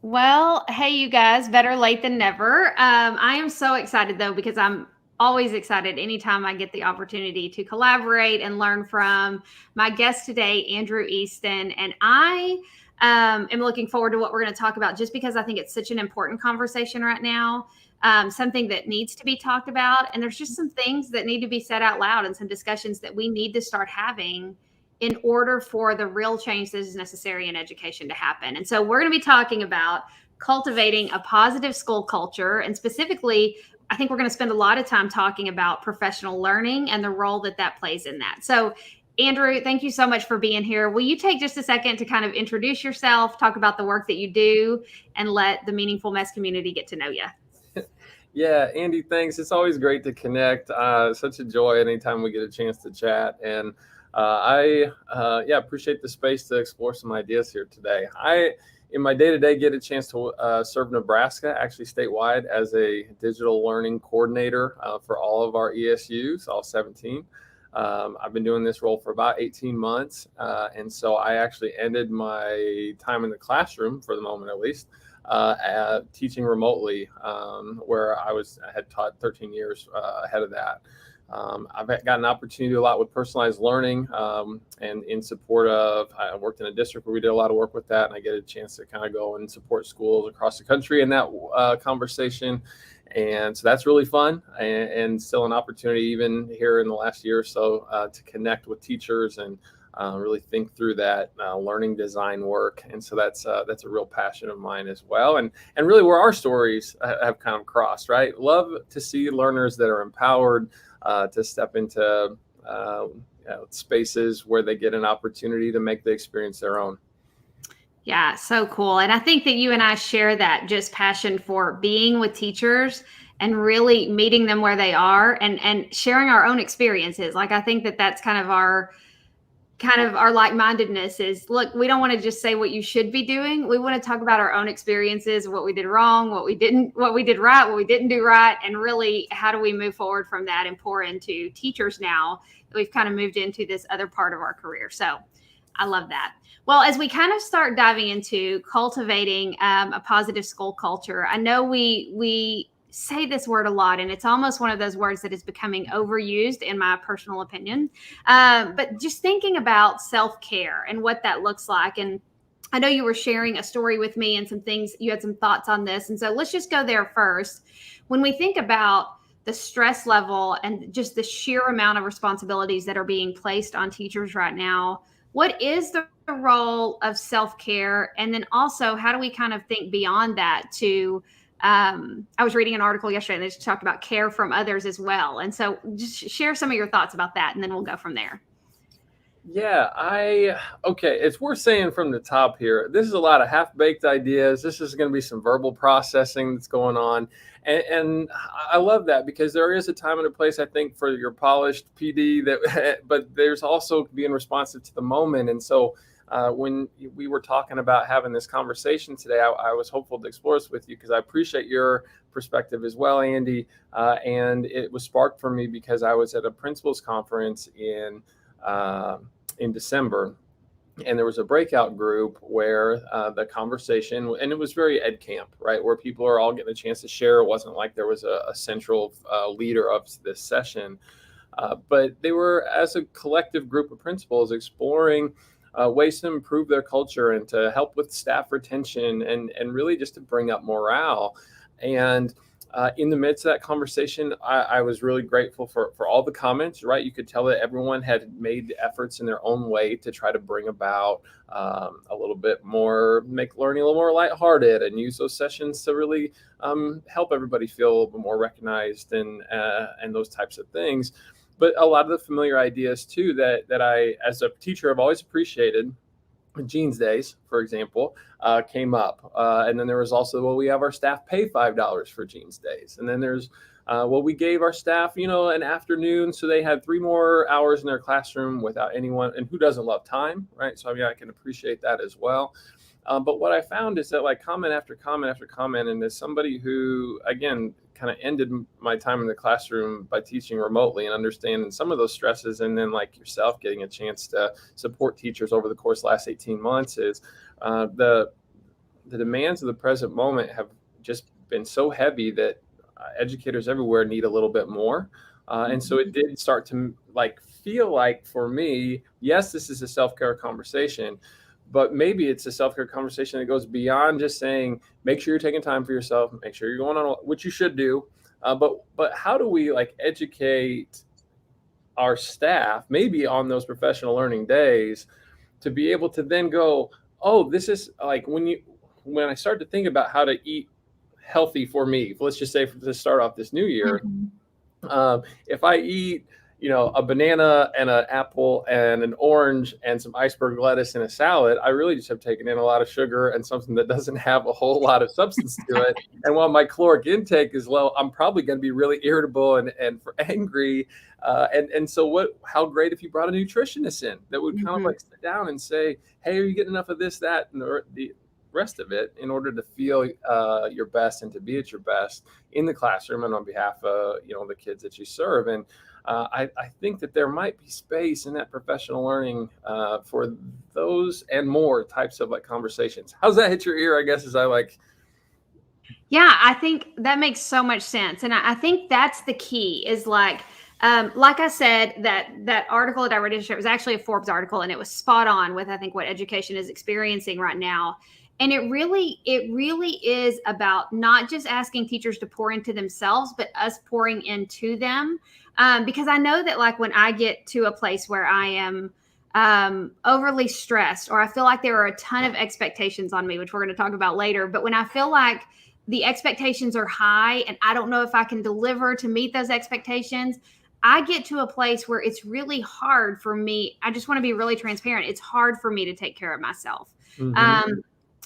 Well, hey, you guys, better late than never. I am so excited though, because I'm always excited anytime I get the opportunity to collaborate and learn from my guest today, Andrew Easton. And I am looking forward to what we're going to talk about just because I think it's such an important conversation right now. Something that needs to be talked about. And there's just some things that need to be said out loud and some discussions that we need to start having in order for the real change that is necessary in education to happen. And so we're going to be talking about cultivating a positive school culture. And specifically, I think we're going to spend a lot of time talking about professional learning and the role that that plays in that. So, Andrew, thank you so much for being here. Will you take just a second to kind of introduce yourself, talk about the work that you do, and let the Meaningful Mess community get to know you? Yeah, Andy, thanks. It's always great to connect. Such a joy anytime we get a chance to chat. And I appreciate the space to explore some ideas here today. In my day-to-day, get a chance to serve Nebraska, actually statewide, as a digital learning coordinator for all of our ESUs, all 17. I've been doing this role for about 18 months. And so I actually ended my time in the classroom, for the moment at least, teaching remotely, where I had taught 13 years ahead of that. I've got an opportunity to do a lot with personalized learning, and in support of, I worked in a district where we did a lot of work with that, and I get a chance to kind of go and support schools across the country in that conversation. And so that's really fun, and still an opportunity even here in the last year or so to connect with teachers and really think through that learning design work. And so that's a real passion of mine as well. And really where our stories have kind of crossed, right? Love to see learners that are empowered to step into spaces where they get an opportunity to make the experience their own. Yeah, so cool. And I think that you and I share that just passion for being with teachers and really meeting them where they are and sharing our own experiences. Like I think that that's kind of our like-mindedness is, look, we don't want to just say what you should be doing. We want to talk about our own experiences, what we did wrong, what we did right, what we didn't do right, and really how do we move forward from that and pour into teachers now that we've kind of moved into this other part of our career. So I love that. Well, as we kind of start diving into cultivating a positive school culture, I know we say this word a lot, and it's almost one of those words that is becoming overused, in my personal opinion. But just thinking about self-care and what that looks like, and I know you were sharing a story with me and some things, you had some thoughts on this. And so let's just go there first. When we think about the stress level and just the sheer amount of responsibilities that are being placed on teachers right now, what is the role of self-care? And then also, how do we kind of think beyond that to I was reading an article yesterday and they just talked about care from others as well. And so just share some of your thoughts about that and then we'll go from there. Yeah, okay. It's worth saying from the top here. This is a lot of half-baked ideas. This is going to be some verbal processing that's going on, and I love that because there is a time and a place, I think, for your polished PD. That, but there's also being responsive to the moment. And so, when we were talking about having this conversation today, I was hopeful to explore this with you because I appreciate your perspective as well, Andy. And it was sparked for me because I was at a principals conference in December, and there was a breakout group where the conversation, and it was very ed camp, right, where people are all getting a chance to share. It wasn't like there was a central leader of this session, but they were, as a collective group of principals, exploring ways to improve their culture and to help with staff retention and really just to bring up morale. And in the midst of that conversation, I was really grateful for all the comments, right? You could tell that everyone had made efforts in their own way to try to bring about a little bit more, make learning a little more lighthearted and use those sessions to really help everybody feel a little bit more recognized and those types of things. But a lot of the familiar ideas too that I, as a teacher, have always appreciated. Jeans days, for example, came up. And then there was also, well, we have our staff pay $5 for jeans days. And then there's, well, we gave our staff, an afternoon so they had 3 more hours in their classroom without anyone. And who doesn't love time, right? So, I mean, I can appreciate that as well. But what I found is that, like, comment after comment after comment, and as somebody who, again, kind of ended my time in the classroom by teaching remotely and understanding some of those stresses, and then, like yourself, getting a chance to support teachers over the course of the last 18 months, is the the demands of the present moment have just been so heavy that educators everywhere need a little bit more. And so it did start to like feel like for me, yes, this is a self-care conversation, but maybe it's a self-care conversation that goes beyond just saying, make sure you're taking time for yourself, make sure you're going on, which you should do. But how do we like educate our staff, maybe on those professional learning days, to be able to then go, oh, this is like when I start to think about how to eat healthy for me, let's just say to start off this new year, if I eat, a banana and an apple and an orange and some iceberg lettuce in a salad, I really just have taken in a lot of sugar and something that doesn't have a whole lot of substance to it. And while my caloric intake is low, I'm probably going to be really irritable and angry. And so how great if you brought a nutritionist in that would kind of like sit down and say, hey, are you getting enough of this, that, and the rest of it in order to feel your best and to be at your best in the classroom and on behalf of the kids that you serve. And I think that there might be space in that professional learning for those and more types of like conversations. How's that hit your ear? I guess Yeah, I think that makes so much sense, and I think that's the key. Is like I said, that article that I read yesterday was actually a Forbes article, and it was spot on with I think what education is experiencing right now. And it really is about not just asking teachers to pour into themselves, but us pouring into them. Because I know that like when I get to a place where I am overly stressed, or I feel like there are a ton of expectations on me, which we're going to talk about later. But when I feel like the expectations are high and I don't know if I can deliver to meet those expectations, I get to a place where it's really hard for me. I just want to be really transparent. It's hard for me to take care of myself.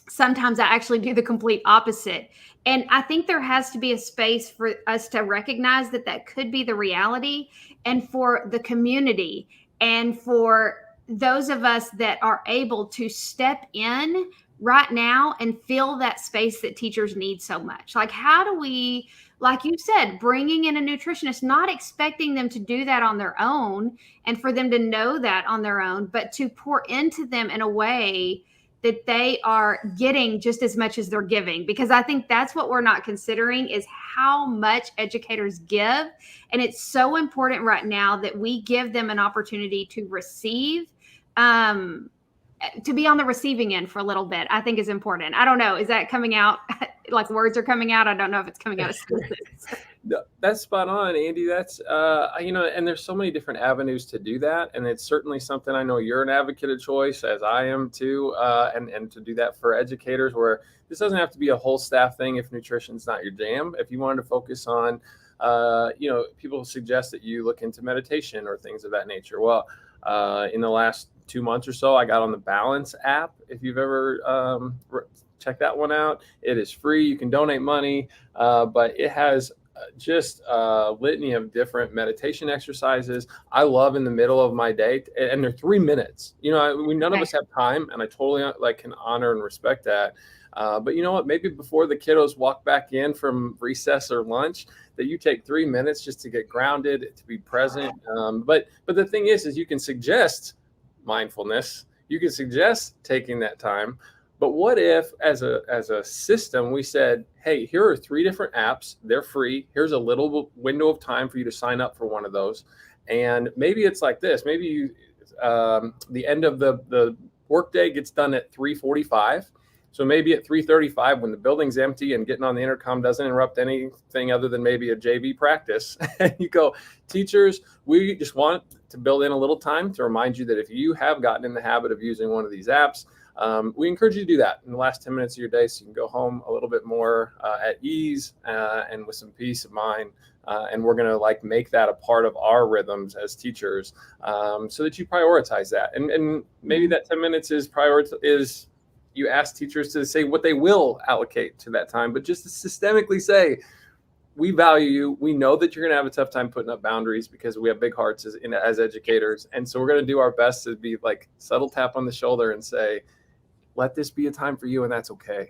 Sometimes I actually do the complete opposite. And I think there has to be a space for us to recognize that that could be the reality, and for the community and for those of us that are able to step in right now and fill that space that teachers need so much. Like, how do we, like you said, bringing in a nutritionist, not expecting them to do that on their own and for them to know that on their own, but to pour into them in a way that they are getting just as much as they're giving. Because I think that's what we're not considering, is how much educators give. And it's so important right now that we give them an opportunity to receive, to be on the receiving end for a little bit, I think is important. I don't know. Is that coming out? Like words are coming out? I don't know if it's coming out of sentences. That's spot on, Andy. That's, and there's so many different avenues to do that. And it's certainly something I know you're an advocate of choice, as I am too, and to do that for educators, where this doesn't have to be a whole staff thing if nutrition's not your jam. If you wanted to focus on, people suggest that you look into meditation or things of that nature. Well, in the last 2 months or so, I got on the Balance app. If you've ever check that one out, it is free. You can donate money, but it has just a litany of different meditation exercises. I love in the middle of my day, and they're 3 minutes. None of us have time, and I totally can honor and respect that. But you know what? Maybe before the kiddos walk back in from recess or lunch, that you take 3 minutes just to get grounded, to be present. But the thing is you can suggest mindfulness. You can suggest taking that time. But what if, as a system, we said, hey, here are 3 different apps. They're free. Here's a little window of time for you to sign up for one of those. And maybe it's like this. Maybe the end of the workday gets done at 3:45. So maybe at 3:35, when the building's empty and getting on the intercom doesn't interrupt anything other than maybe a JV practice, and you go, teachers, we just want to build in a little time to remind you that if you have gotten in the habit of using one of these apps, we encourage you to do that in the last 10 minutes of your day, so you can go home a little bit more at ease and with some peace of mind. And we're going to make that a part of our rhythms as teachers, so that you prioritize that. And maybe that 10 minutes is you ask teachers to say what they will allocate to that time, but just to systemically say, we value you. We know that you're going to have a tough time putting up boundaries because we have big hearts as educators. And so we're going to do our best to be like subtle tap on the shoulder and say, let this be a time for you, and that's okay.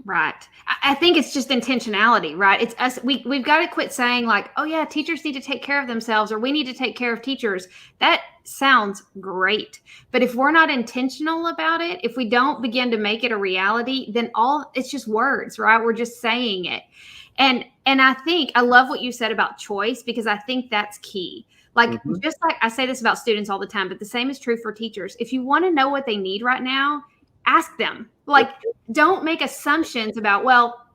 Right. I think it's just intentionality, right? It's us. We've got to quit saying like, oh yeah, teachers need to take care of themselves, or we need to take care of teachers. That sounds great. But if we're not intentional about it, if we don't begin to make it a reality, then all it's just words, right? We're just saying it. And I think I love what you said about choice, because I think that's key. Like, Hmm. just like I say this about students all the time, but the same is true for teachers. If you want to know what they need right now, ask them. Like, Yep. don't make assumptions about, well,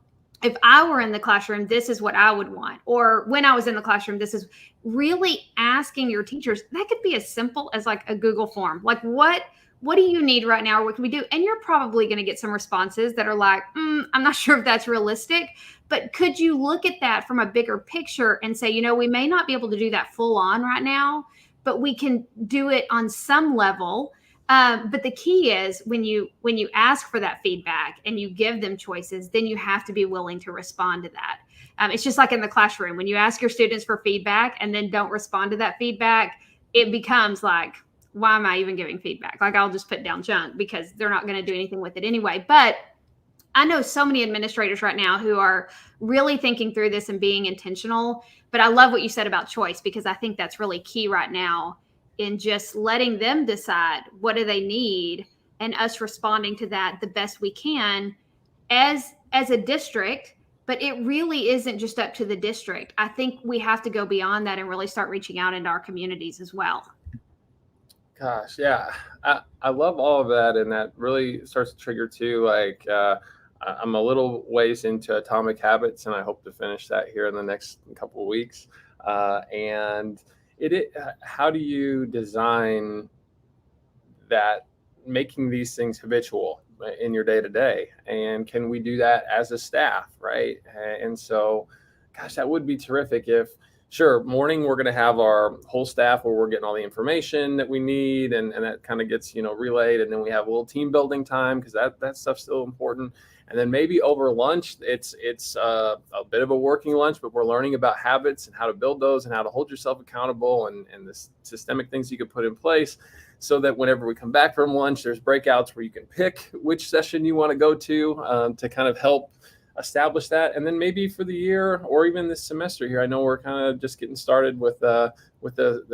if I were in the classroom, this is what I would want. Or when I was in the classroom, this is really asking your teachers. That could be as simple as like a Google form. Like, what do you need right now? Or what can we do? And you're probably going to get some responses that are like, I'm not sure if that's realistic. But could you look at that from a bigger picture and say, we may not be able to do that full on right now, but we can do it on some level. But the key is when you ask for that feedback and you give them choices, then you have to be willing to respond to that. It's just like in the classroom, when you ask your students for feedback and then don't respond to that feedback, it becomes like, why am I even giving feedback? Like, I'll just put down junk because they're not going to do anything with it anyway. But I know so many administrators right now who are really thinking through this and being intentional. But I love what you said about choice, because I think that's really key right now, in just letting them decide what do they need and us responding to that the best we can as a district. But it really isn't just up to the district. I think we have to go beyond that and really start reaching out into our communities as well. Gosh, yeah, I love all of that, and that really starts to trigger too. Like, I'm a little ways into Atomic Habits, and I hope to finish that here in the next couple of weeks. And how do you design that, making these things habitual in your day to day? And can we do that as a staff, right? And so, gosh, that would be terrific if, sure, morning we're going to have our whole staff where we're getting all the information that we need, and that kind of gets relayed, and then we have a little team building time because that stuff's still important. And then maybe over lunch, it's a bit of a working lunch, but we're learning about habits and how to build those and how to hold yourself accountable, and the systemic things you can put in place, so that whenever we come back from lunch, there's breakouts where you can pick which session you want to go to kind of help establish that. And then maybe for the year or even this semester here, I know we're kind of just getting started with the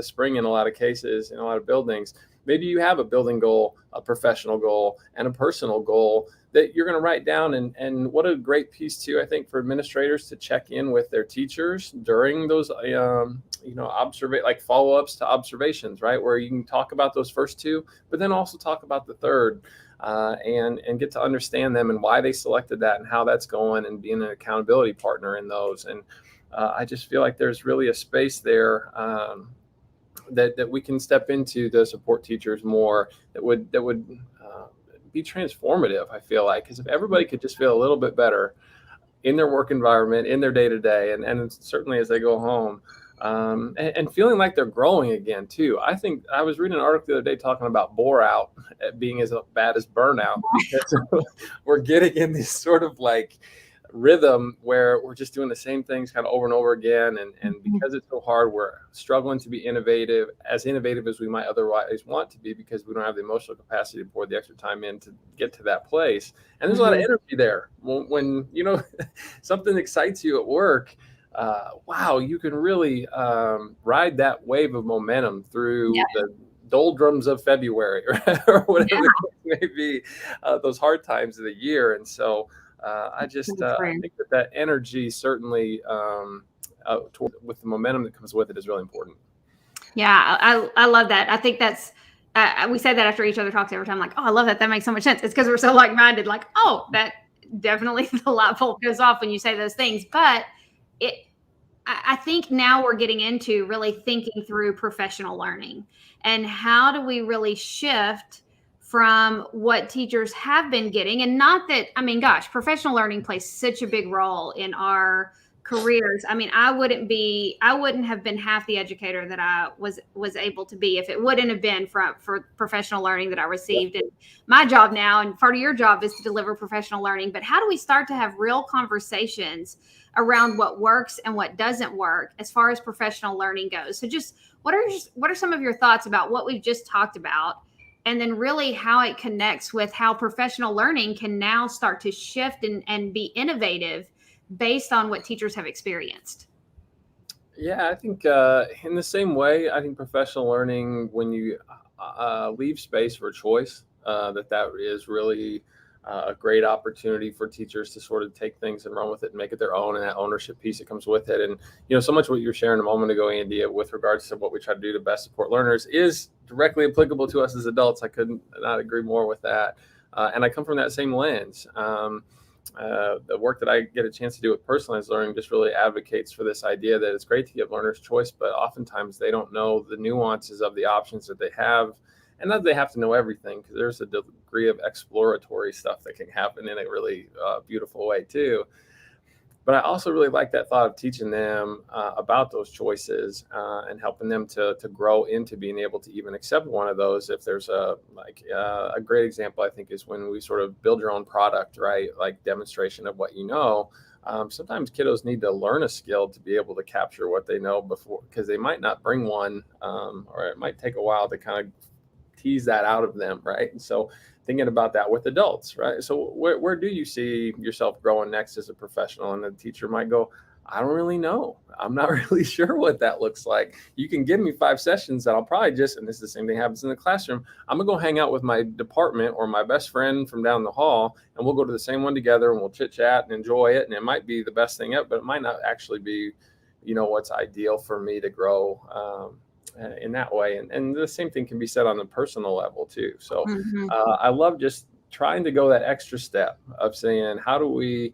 spring in a lot of cases in a lot of buildings. Maybe you have a building goal, a professional goal, and a personal goal that you're going to write down. And what a great piece too, I think, for administrators to check in with their teachers during those like follow-ups to observations, right, where you can talk about those first two, but then also talk about the third, and get to understand them and why they selected that and how that's going, and being an accountability partner in those. And I just feel like there's really a space there, that we can step into to support teachers more, that would be transformative, I feel like, because if everybody could just feel a little bit better in their work environment, in their day to day, and certainly as they go home, and feeling like they're growing again too. I think I was reading an article the other day talking about bore out being as bad as burnout, because we're getting in this sort of like rhythm where we're just doing the same things kind of over and over again, and because it's so hard, we're struggling to be innovative as we might otherwise want to be, because we don't have the emotional capacity to pour the extra time in to get to that place. And there's a lot of energy there when something excites you at work. Wow, you can really ride that wave of momentum through the doldrums of February, or whatever the case may be, those hard times of the year. And so I think that energy certainly, with the momentum that comes with it, is really important. Yeah, I love that. I think that's we say that after each other talks every time. Like, oh, I love that. That makes so much sense. It's because we're so like minded. Like, oh, that definitely the light bulb goes off when you say those things. But I think now we're getting into really thinking through professional learning, and how do we really shift from what teachers have been getting. And not that, I mean, gosh, professional learning plays such a big role in our careers. I mean, I wouldn't have been half the educator that I was able to be if it wouldn't have been for professional learning that I received. And my job now, and part of your job, is to deliver professional learning. But how do we start to have real conversations around what works and what doesn't work as far as professional learning goes? So just what are some of your thoughts about what we've just talked about, and then really how it connects with how professional learning can now start to shift and be innovative based on what teachers have experienced. Yeah, I think in the same way, I think professional learning, when you leave space for choice, that is really a great opportunity for teachers to sort of take things and run with it and make it their own, and that ownership piece that comes with it. And so much what you were sharing a moment ago, Andy, with regards to what we try to do to best support learners is directly applicable to us as adults. I couldn't not agree more with that. And I come from that same lens. The work that I get a chance to do with personalized learning just really advocates for this idea that it's great to give learners choice, but oftentimes they don't know the nuances of the options that they have, and not that they have to know everything, because there's a degree of exploratory stuff that can happen in a really beautiful way too. But I also really like that thought of teaching them about those choices and helping them to grow into being able to even accept one of those. If there's a great example, I think, is when we sort of build your own product, right? Like demonstration of what you know. Sometimes kiddos need to learn a skill to be able to capture what they know before, because they might not bring one, or it might take a while to kind of tease that out of them, right? And so thinking about that with adults, right? So where do you see yourself growing next as a professional? And the teacher might go, I don't really know. I'm not really sure what that looks like. You can give me 5 sessions that I'll probably just, and this is the same thing happens in the classroom, I'm gonna go hang out with my department or my best friend from down the hall, and we'll go to the same one together, and we'll chit chat and enjoy it. And it might be the best thing up, but it might not actually be, what's ideal for me to grow in that way. And the same thing can be said on the personal level too. So Mm-hmm. I love just trying to go that extra step of saying, how do we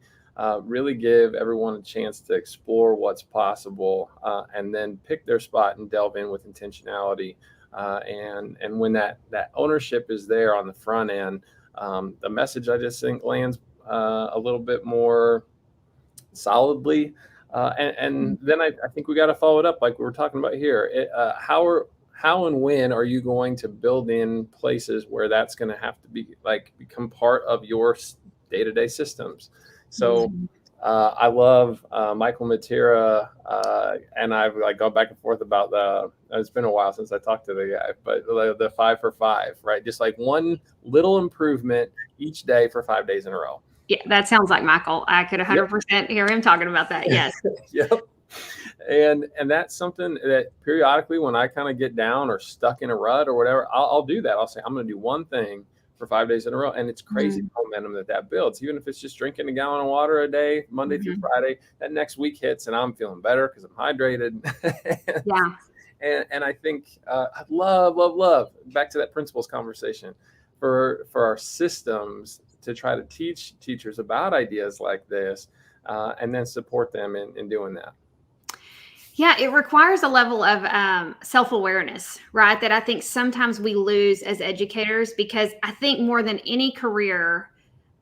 really give everyone a chance to explore what's possible, and then pick their spot and delve in with intentionality. And when that ownership is there on the front end, the message, I just think, lands a little bit more solidly. And then I think we got to follow it up like we were talking about here. How and when are you going to build in places where that's going to have to be become part of your day-to-day systems? So I love Michael Matera, and I've gone back and forth about it's been a while since I talked to the guy, but the 5 for 5, right? Just like one little improvement each day for 5 days in a row. Yeah, that sounds like Michael. I could 100% hear him talking about that. Yes. Yep. And that's something that periodically, when I kind of get down or stuck in a rut or whatever, I'll do that. I'll say, I'm going to do one thing for 5 days in a row. And it's crazy momentum that builds. Even if it's just drinking a gallon of water a day, Monday through Friday, that next week hits and I'm feeling better because I'm hydrated. Yeah. And I think I love back to that principles conversation for our systems to try to teach teachers about ideas like this, and then support them in doing that. Yeah, it requires a level of self-awareness, right? That I think sometimes we lose as educators, because I think more than any career,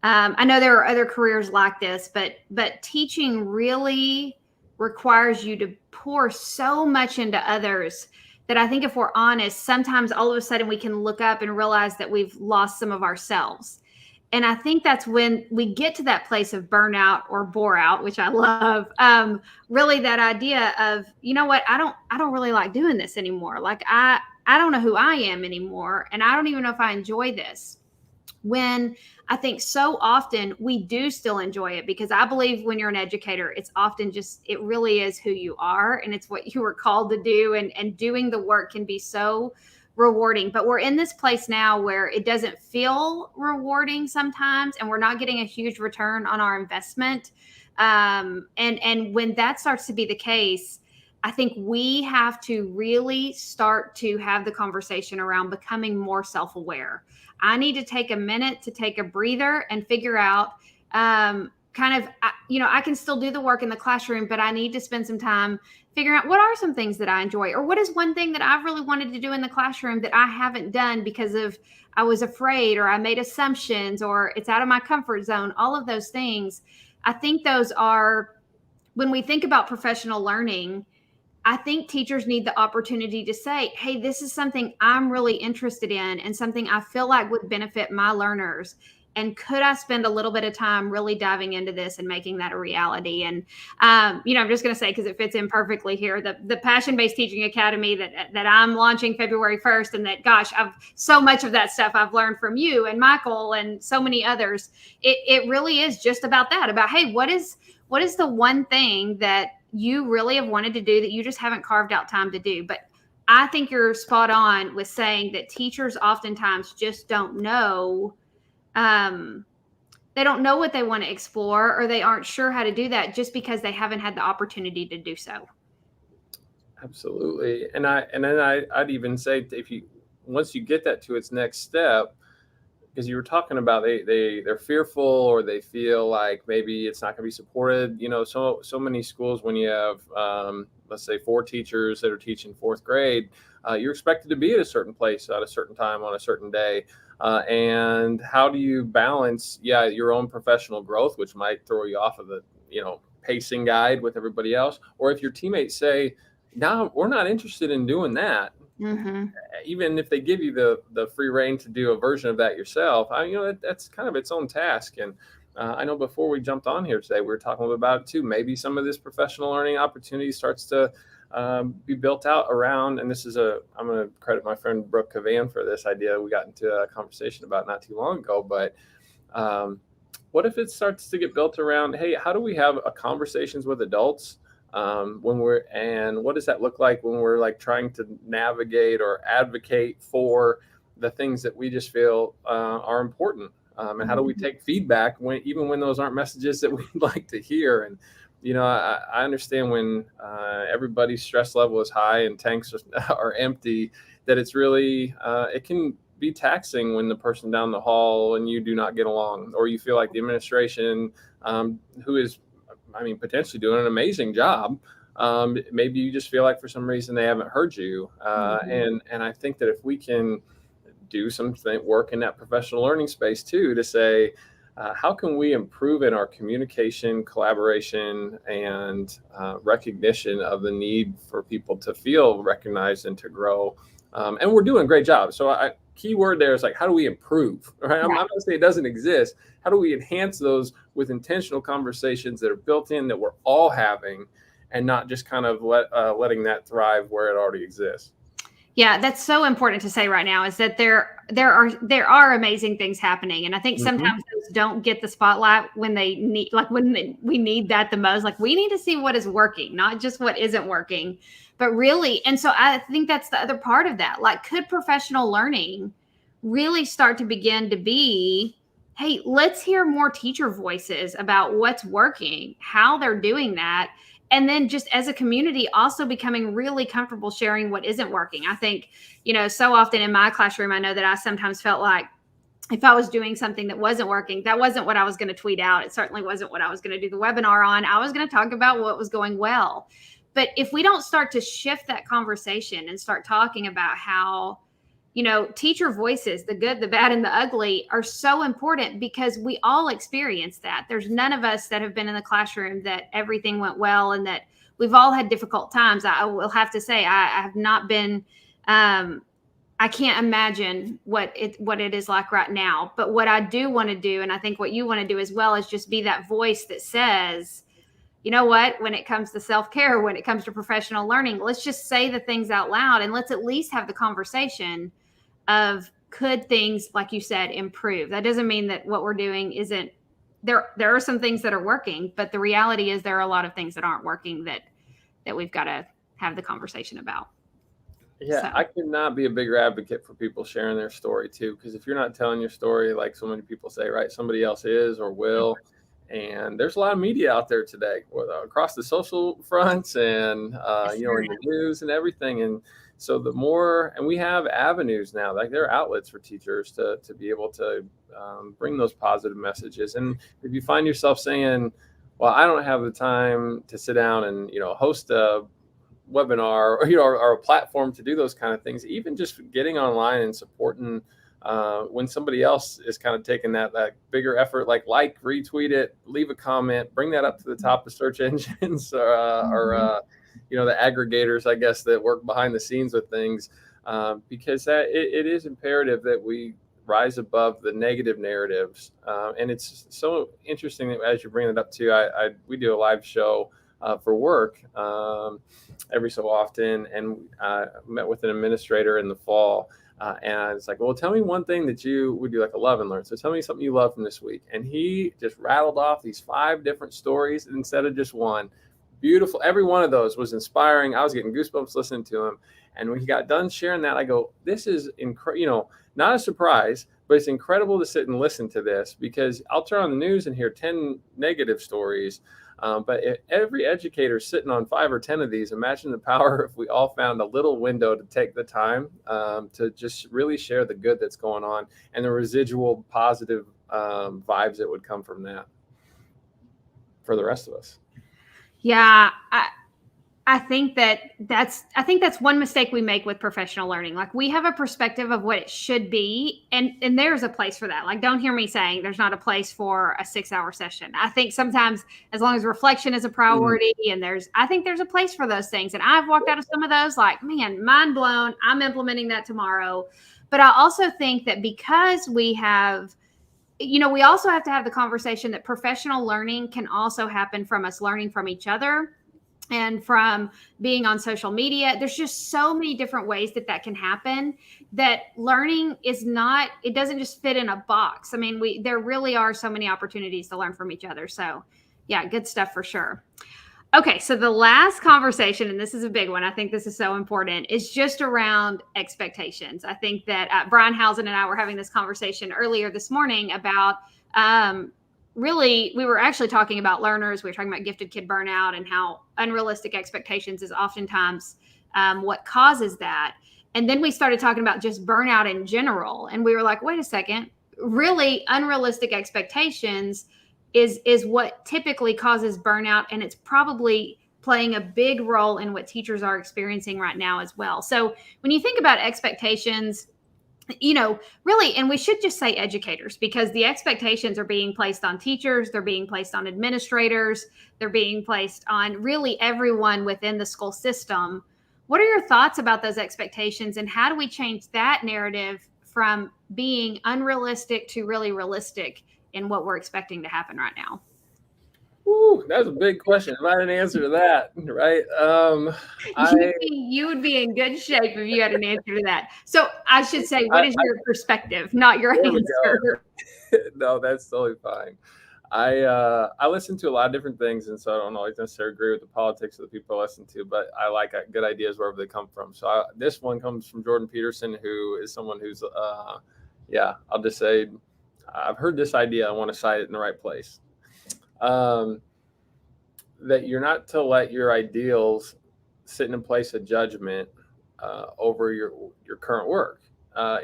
I know there are other careers like this, but teaching really requires you to pour so much into others that I think, if we're honest, sometimes all of a sudden we can look up and realize that we've lost some of ourselves. And I think that's when we get to that place of burnout or bore out, which I love. Really, that idea of, you know what, I don't really like doing this anymore. Like I don't know who I am anymore, and I don't even know if I enjoy this. When I think so often we do still enjoy it, because I believe when you're an educator, it's often just, it really is who you are and it's what you were called to do. And doing the work can be so rewarding. But we're in this place now where it doesn't feel rewarding sometimes, and we're not getting a huge return on our investment. And when that starts to be the case, I think we have to really start to have the conversation around becoming more self-aware. I need to take a minute to take a breather and figure out, I can still do the work in the classroom, but I need to spend some time figuring out what are some things that I enjoy, or what is one thing that I've really wanted to do in the classroom that I haven't done because of I was afraid, or I made assumptions, or it's out of my comfort zone. All of those things. I think those are, when we think about professional learning, I think teachers need the opportunity to say, hey, this is something I'm really interested in and something I feel like would benefit my learners. And could I spend a little bit of time really diving into this and making that a reality? And, I'm just going to say, because it fits in perfectly here, the Passion-Based Teaching Academy that I'm launching February 1st, and that, gosh, I've so much of that stuff I've learned from you and Michael and so many others. It really is just about that, about, hey, what is the one thing that you really have wanted to do that you just haven't carved out time to do? But I think you're spot on with saying that teachers oftentimes just don't know. They don't know what they want to explore, or they aren't sure how to do that just because they haven't had the opportunity to do so. Absolutely. I'd even say, if you once you get that to its next step, because you were talking about they're fearful, or they feel like maybe it's not going to be supported. So many schools, when you have let's say 4 teachers that are teaching 4th grade, you're expected to be at a certain place at a certain time on a certain day. And how do you balance, your own professional growth, which might throw you off of the, pacing guide with everybody else, or if your teammates say, no, we're not interested in doing that. Mm-hmm. Even if they give you the free reign to do a version of that yourself, that's kind of its own task. And I know before we jumped on here today, we were talking about it too. Maybe some of this professional learning opportunity starts to be built out around, and I'm going to credit my friend Brooke Cavan for this idea we got into a conversation about not too long ago, but what if it starts to get built around, hey, how do we have conversations with adults and what does that look like when we're like trying to navigate or advocate for the things that we just feel are important, and how do we take feedback even when those aren't messages that we'd like to hear? And I understand when everybody's stress level is high and tanks are empty, that it's really it can be taxing when the person down the hall and you do not get along, or you feel like the administration, who is potentially doing an amazing job, maybe you just feel like for some reason they haven't heard you. And I think that if we can do some work in that professional learning space too, to say, how can we improve in our communication, collaboration, and recognition of the need for people to feel recognized and to grow? And we're doing a great job. So key word there is like, how do we improve? Right? I'm not going to say it doesn't exist. How do we enhance those with intentional conversations that are built in, that we're all having, and not just kind of letting that thrive where it already exists? Yeah, that's so important to say right now, is that there are amazing things happening, and I think sometimes those don't get the spotlight when they need, like we need that the most. Like, we need to see what is working, not just what isn't working, but really. And so I think that's the other part of that. Like, could professional learning really start to begin to be, hey, let's hear more teacher voices about what's working, how they're doing that, and then just as a community also becoming really comfortable sharing what isn't working. I think, so often in my classroom, I know that I sometimes felt like if I was doing something that wasn't working, that wasn't what I was going to tweet out. It certainly wasn't what I was going to do the webinar on. I was going to talk about what was going well. But if we don't start to shift that conversation and start talking about how, teacher voices, the good, the bad, and the ugly, are so important, because we all experience that. There's none of us that have been in the classroom that everything went well, and that we've all had difficult times. I will have to say, I have not been, I can't imagine what it is like right now. But what I do want to do, and I think what you want to do as well, is just be that voice that says, you know what, when it comes to self-care, when it comes to professional learning, let's just say the things out loud, and let's at least have the conversation of, could things, like you said, improve? That doesn't mean that what we're doing isn't there. There are some things that are working, but the reality is there are a lot of things that aren't working that we've got to have the conversation about. Yeah, So. I could not be a bigger advocate for people sharing their story too, because if you're not telling your story, like so many people say, right, somebody else is or will. And there's a lot of media out there today, across the social fronts and in the news and everything. And so and we have avenues now, like there are outlets for teachers to be able to bring those positive messages. And if you find yourself saying, well, I don't have the time to sit down and host a webinar or a platform to do those kind of things, even just getting online and supporting when somebody else is kind of taking that bigger effort, like retweet it, leave a comment, bring that up to the top of search engines, or the aggregators, I guess, that work behind the scenes with things, because it is imperative that we rise above the negative narratives. And it's so interesting that as you bring it up too, we do a live show for work every so often, and met with an administrator in the fall. And it's like, well, tell me one thing that we do like a love and learn. So tell me something you love from this week. And he just rattled off these 5 different stories instead of just one. Beautiful. Every one of those was inspiring. I was getting goosebumps listening to him. And when he got done sharing that, I go, this is incredible, not a surprise, but it's incredible to sit and listen to this, because I'll turn on the news and hear 10 negative stories. But if every educator sitting on 5 or 10 of these, imagine the power if we all found a little window to take the time to just really share the good that's going on and the residual positive vibes that would come from that for the rest of us. Yeah, I think that's one mistake we make with professional learning. Like, we have a perspective of what it should be, and there's a place for that. Like, don't hear me saying there's not a place for a 6-hour session. I think sometimes, as long as reflection is a priority, and I think there's a place for those things. And I've walked out of some of those like, man, mind blown. I'm implementing that tomorrow. But I also think that because we also have to have the conversation that professional learning can also happen from us learning from each other and from being on social media. There's just so many different ways that can happen, that learning it doesn't just fit in a box. I mean, there really are so many opportunities to learn from each other. So yeah, good stuff for sure. Okay, so the last conversation, and this is a big one, I think this is so important, is just around expectations. I think that Brian Housen and I were having this conversation earlier this morning about really, we were actually talking about learners. We were talking about gifted kid burnout and how unrealistic expectations is oftentimes what causes that. And then we started talking about just burnout in general. And we were like, wait a second, really unrealistic expectations is what typically causes burnout. And it's probably playing a big role in what teachers are experiencing right now as well. So when you think about expectations, really, and we should just say educators, because the expectations are being placed on teachers, they're being placed on administrators, they're being placed on really everyone within the school system. What are your thoughts about those expectations, and how do we change that narrative from being unrealistic to really realistic in what we're expecting to happen right now? Ooh, that's a big question. If I had an answer to that, right? You would be in good shape if you had an answer to that. So I should say, what is your perspective, not your answer? No, that's totally fine. I listen to a lot of different things, and so I don't always necessarily agree with the politics of the people I listen to, but I like good ideas wherever they come from. So this one comes from Jordan Peterson, who is someone who's, I'll just say, I've heard this idea. I want to cite it in the right place. That you're not to let your ideals sit in a place of judgment over your current work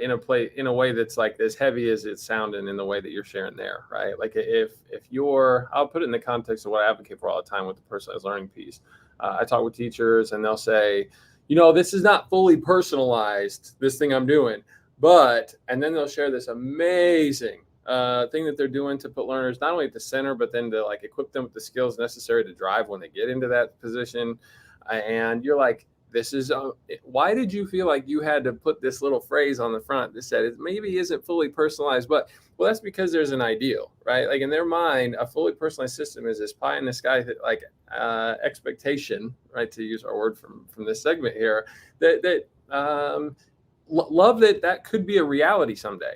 in a way that's like as heavy as it's sounding in the way that you're sharing there, right? Like if I'll put it in the context of what I advocate for all the time with the personalized learning piece. I talk with teachers and they'll say, this is not fully personalized, this thing I'm doing, and then they'll share this amazing thing that they're doing to put learners not only at the center, but then to like equip them with the skills necessary to drive when they get into that position. And you're like, this is why did you feel like you had to put this little phrase on the front that said it maybe isn't fully personalized, but well, that's because there's an ideal, right? Like in their mind, a fully personalized system is this pie in the sky like expectation, right? To use our word from this segment here, that love that could be a reality someday.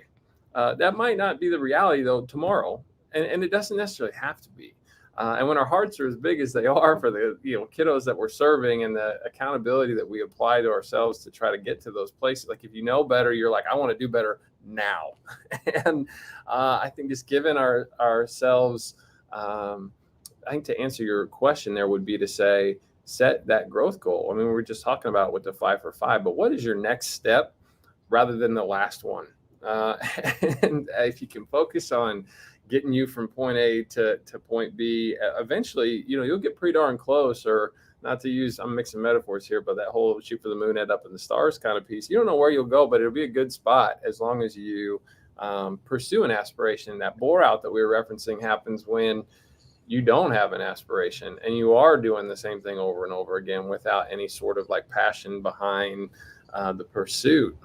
That might not be the reality though tomorrow, and it doesn't necessarily have to be. And when our hearts are as big as they are for the kiddos that we're serving, and the accountability that we apply to ourselves to try to get to those places, like if you know better, you're like, I want to do better now. And I think just giving ourselves, I think to answer your question there would be to say, set that growth goal. I mean, we were just talking about with the 5 for 5, but what is your next step rather than the last one? And if you can focus on getting you from point A to point B, eventually, you'll get pretty darn close. Or not to use, I'm mixing metaphors here, but that whole shoot for the moon, head up in the stars kind of piece. You don't know where you'll go, but it'll be a good spot as long as you pursue an aspiration. That bore out that we were referencing happens when you don't have an aspiration and you are doing the same thing over and over again without any sort of like passion behind the pursuit.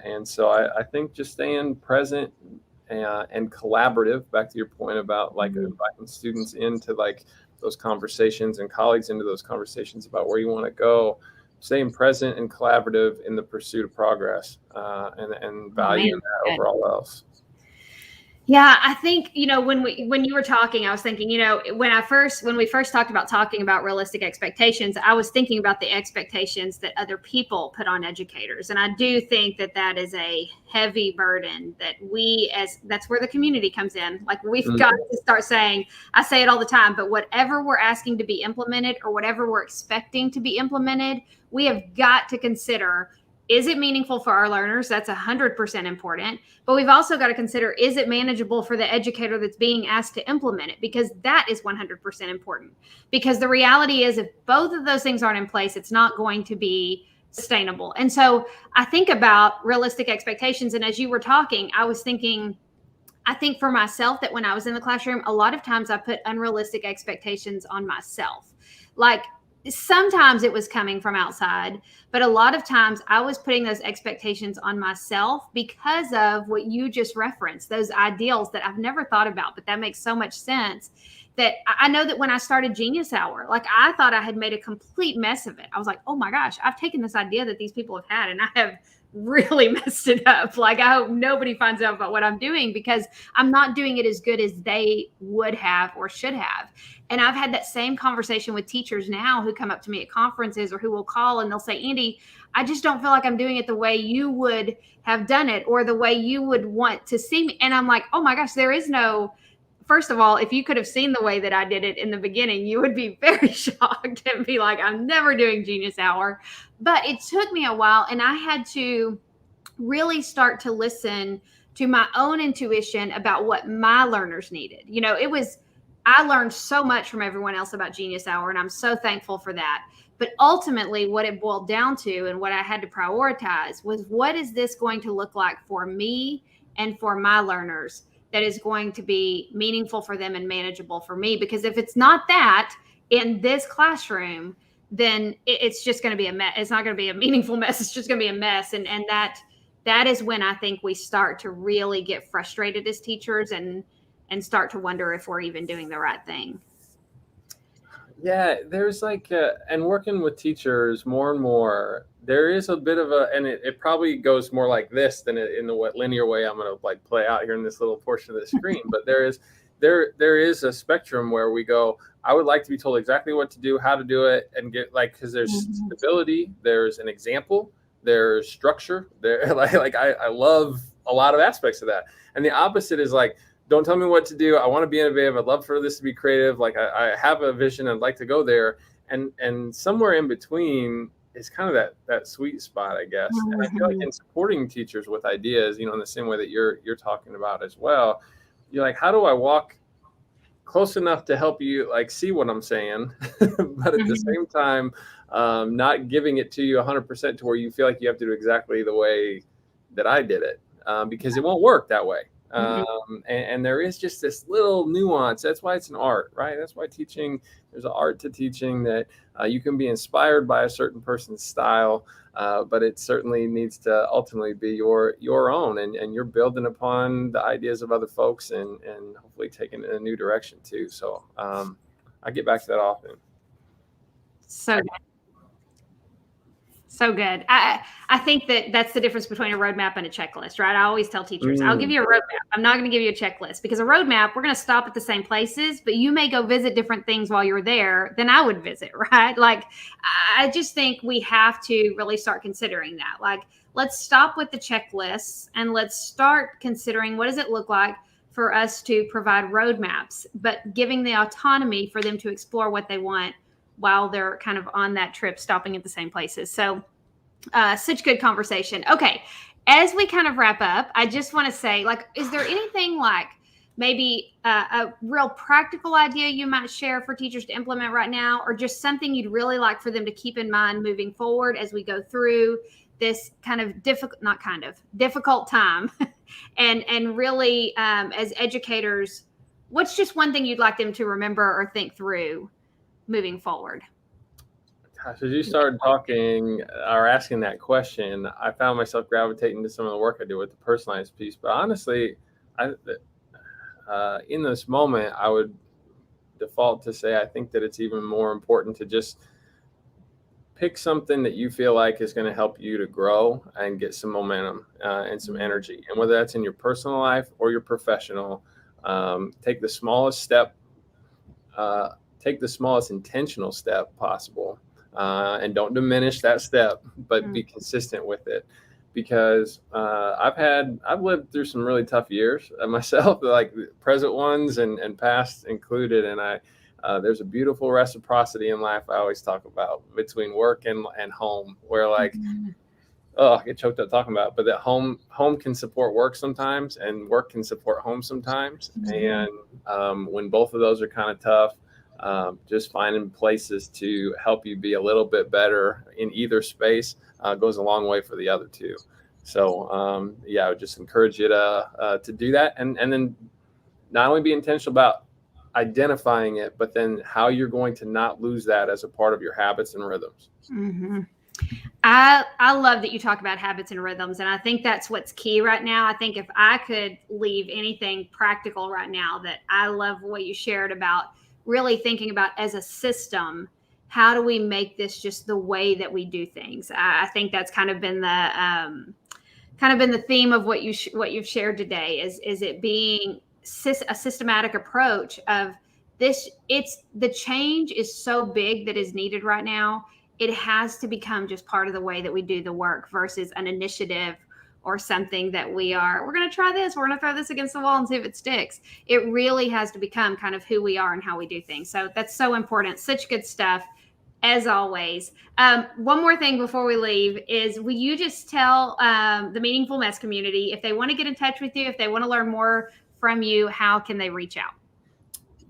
And so I think just staying present and collaborative, back to your point about like inviting students into like those conversations and colleagues into those conversations about where you want to go, staying present and collaborative in the pursuit of progress, and Oh man, valuing that over all else. yeah, I think, when you were talking, I was thinking, when we first talked about talking about realistic expectations, I was thinking about the expectations that other people put on educators. And I do think that that is a heavy burden that that's where the community comes in. Like we've got to start saying, I say it all the time, but whatever we're asking to be implemented or whatever we're expecting to be implemented, we have got to consider, is it meaningful for our learners? That's 100% important. But we've also got to consider, is it manageable for the educator that's being asked to implement it? Because that is 100% important. Because the reality is, if both of those things aren't in place, it's not going to be sustainable. And so I think about realistic expectations. And as you were talking, I was thinking, I think for myself that when I was in the classroom, a lot of times I put unrealistic expectations on myself. Like sometimes it was coming from outside, but a lot of times I was putting those expectations on myself because of what you just referenced, those ideals that I've never thought about, but that makes so much sense. That I know that when I started Genius Hour, like I thought I had made a complete mess of it. I was like, oh my gosh, I've taken this idea that these people have had and I have really messed it up. Like I hope nobody finds out about what I'm doing because I'm not doing it as good as they would have or should have. And I've had that same conversation with teachers now who come up to me at conferences or who will call and they'll say, Andy, I just don't feel like I'm doing it the way you would have done it or the way you would want to see me. And I'm like, oh my gosh, there is no, first of all, if you could have seen the way that I did it in the beginning, you would be very shocked and be like, I'm never doing Genius Hour. But it took me a while and I had to really start to listen to my own intuition about what my learners needed. I learned so much from everyone else about Genius Hour, and I'm so thankful for that. But ultimately, what it boiled down to and what I had to prioritize was, what is this going to look like for me and for my learners that is going to be meaningful for them and manageable for me? Because if it's not that in this classroom, then it's just going to be a mess. It's not going to be a meaningful mess. It's just going to be a mess. And that is when I think we start to really get frustrated as teachers and start to wonder if we're even doing the right thing. Yeah, there's like, and working with teachers more and more, there is a bit of and it probably goes more like this than in the what linear way I'm going to like play out here in this little portion of the screen. But there is a spectrum where we go, I would like to be told exactly what to do, how to do it, and get like, because there's stability, there's an example, there's structure, there like I love a lot of aspects of that. And the opposite is like, don't tell me what to do. I want to be innovative. I'd love for this to be creative. Like I have a vision. I'd like to go there. And somewhere in between is kind of that sweet spot, I guess. And I feel like in supporting teachers with ideas, in the same way that you're talking about as well, you're like, how do I walk close enough to help you like see what I'm saying, but at the same time, not giving it to you 100% to where you feel like you have to do exactly the way that I did it, because it won't work that way. And there is just this little nuance. That's why it's an art, right? That's why there's an art to teaching, that you can be inspired by a certain person's style, but it certainly needs to ultimately be your own, and you're building upon the ideas of other folks and hopefully taking it in a new direction too. So I get back to that often. So good. I think that's the difference between a roadmap and a checklist, right? I always tell teachers, I'll give you a roadmap. I'm not going to give you a checklist, because a roadmap, we're going to stop at the same places, but you may go visit different things while you're there than I would visit, right? Like, I just think we have to really start considering that. Like, let's stop with the checklists and let's start considering, what does it look like for us to provide roadmaps, but giving the autonomy for them to explore what they want while they're kind of on that trip, stopping at the same places. So such good conversation. Okay. As we kind of wrap up, I just want to say, like, is there anything like maybe a real practical idea you might share for teachers to implement right now, or just something you'd really like for them to keep in mind moving forward as we go through this kind of difficult time and really, as educators, what's just one thing you'd like them to remember or think through moving forward? Gosh, as you started talking or asking that question, I found myself gravitating to some of the work I do with the personalized piece. But honestly, I, in this moment, I would default to say I think that it's even more important to just pick something that you feel like is going to help you to grow and get some momentum and some energy. And whether that's in your personal life or your professional, take the smallest step, take the smallest intentional step possible, and don't diminish that step, but be consistent with it. Because I've lived through some really tough years myself, like present ones and past included, and there's a beautiful reciprocity in life I always talk about between work and home, where like, oh, I get choked up talking about it, but that home can support work sometimes, and work can support home sometimes. And when both of those are kind of tough, just finding places to help you be a little bit better in either space goes a long way for the other two. So yeah, I would just encourage you to do that, and then not only be intentional about identifying it, but then how you're going to not lose that as a part of your habits and rhythms. Mm-hmm. I love that you talk about habits and rhythms, and I think that's what's key right now. I think if I could leave anything practical right now, that I love what you shared about really thinking about as a system, how do we make this just the way that we do things? I think that's kind of been the theme of what you've shared today. Is it being a systematic approach of this? It's the change is so big that is needed right now. It has to become just part of the way that we do the work versus an initiative or something that we're going to try this, we're going to throw this against the wall and see if it sticks. It really has to become kind of who we are and how we do things. So that's so important. Such good stuff, as always. One more thing before we leave is, will you just tell the Meaningful Mess community, if they want to get in touch with you, if they want to learn more from you, how can they reach out?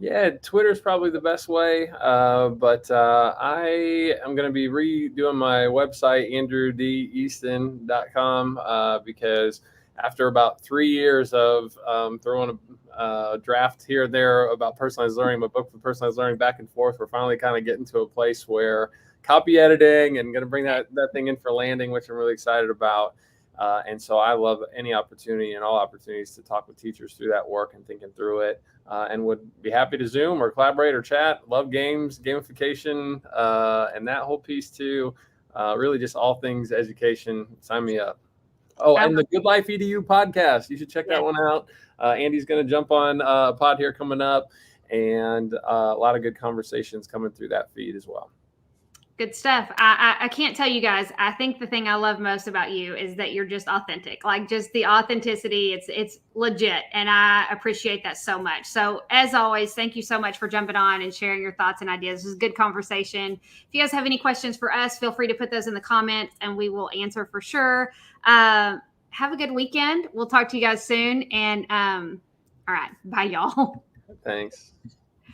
Yeah, Twitter is probably the best way, but I am going to be redoing my website, andrewdeaston.com, because after about 3 years of throwing a draft here and there about personalized learning, my book for personalized learning back and forth, we're finally kind of getting to a place where copy editing and going to bring that thing in for landing, which I'm really excited about. And so I love any opportunity and all opportunities to talk with teachers through that work and thinking through it, and would be happy to Zoom or collaborate or chat. Love games, gamification, and that whole piece too. Really just all things education. Sign me up. Oh, and the Good Life EDU podcast. You should check that one out. Andy's going to jump on a pod here coming up, and a lot of good conversations coming through that feed as well. Good stuff. I can't tell you guys, I think the thing I love most about you is that you're just authentic, like just the authenticity. It's legit. And I appreciate that so much. So as always, thank you so much for jumping on and sharing your thoughts and ideas. This is a good conversation. If you guys have any questions for us, feel free to put those in the comments and we will answer for sure. Have a good weekend. We'll talk to you guys soon. And all right. Bye, y'all. Thanks.